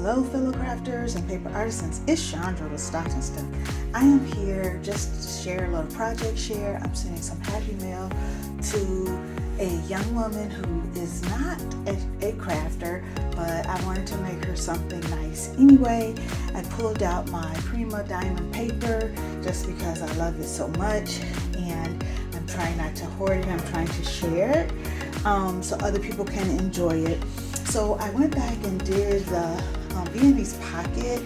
Hello fellow crafters and paper artisans, it's Chandra with Stocks and Stuff. I am here just to share a little project share. I'm sending some happy mail to a young woman who is not a crafter, but I wanted to make her something nice anyway. I pulled out my Prima diamond paper just because I love it so much, and I'm trying not to hoard it. I'm trying to share it so other people can enjoy it. So I went back and did the Vianney's pocket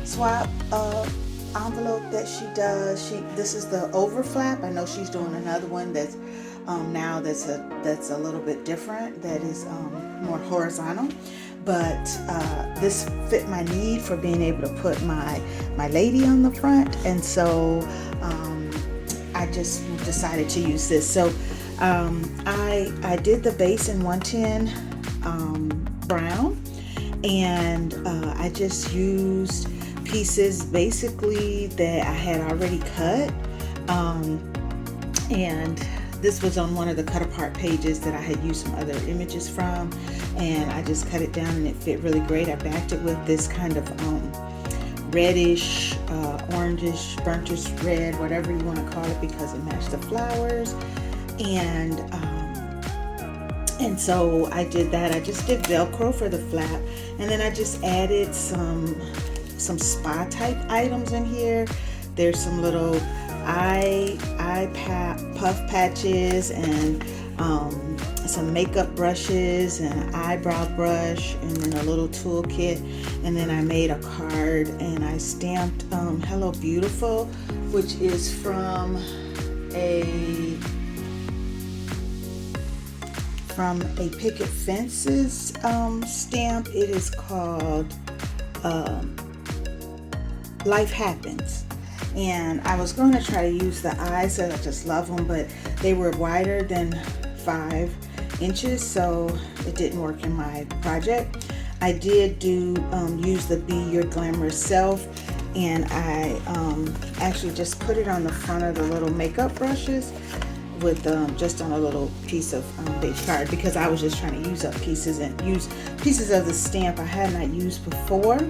swap envelope that she does. This is the overflap. I know she's doing another one that's now that's a little bit different, that is more horizontal, but this fit my need for being able to put my lady on the front, and so I just decided to use this. So I did the base in 110 brown, and I just used pieces basically that I had already cut, and this was on one of the cut apart pages that I had used some other images from, and I just cut it down and it fit really great. I backed it with this kind of reddish, orangish, burnish red, whatever you want to call it, because it matched the flowers. And so I did that. I just did Velcro for the flap, and then I just added some spa type items in here. There's some little eye puff patches, and some makeup brushes, and an eyebrow brush, and then a little toolkit. And then I made a card and I stamped Hello Beautiful, which is from a picket fences stamp. It is called Life Happens. And I was going to try to use the eyes, so I just love them, but they were wider than 5 inches, so it didn't work in my project. I did use the Be Your Glamorous Self, and I actually just put it on the front of the little makeup brushes with just on a little piece of beige card, because I was just trying to use up pieces of the stamp I had not used before.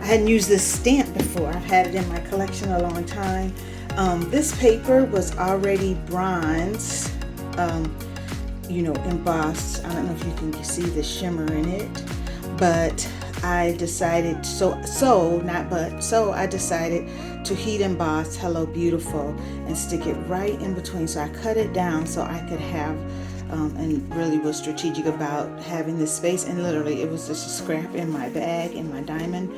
I hadn't used this stamp before. I've had it in my collection a long time. This paper was already bronze, embossed. I don't know if you can see the shimmer in it, but I decided I decided to heat emboss Hello Beautiful and stick it right in between. So I cut it down so I could have, and really was strategic about having this space. And literally, it was just a scrap in my bag, in my diamond,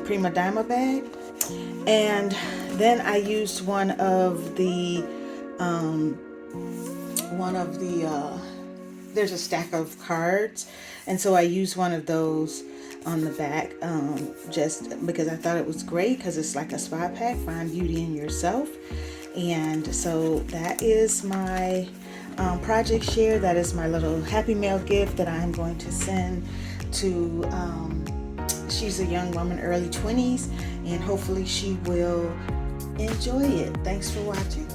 Prima Diamond bag. And then I used one of the there's a stack of cards, and so I used one of those on the back, just because I thought it was great, because it's like a spy pack, find beauty in yourself. And so that is my project share. That is my little happy mail gift that I'm going to send to she's a young woman, early 20s, and hopefully she will enjoy it. Thanks for watching.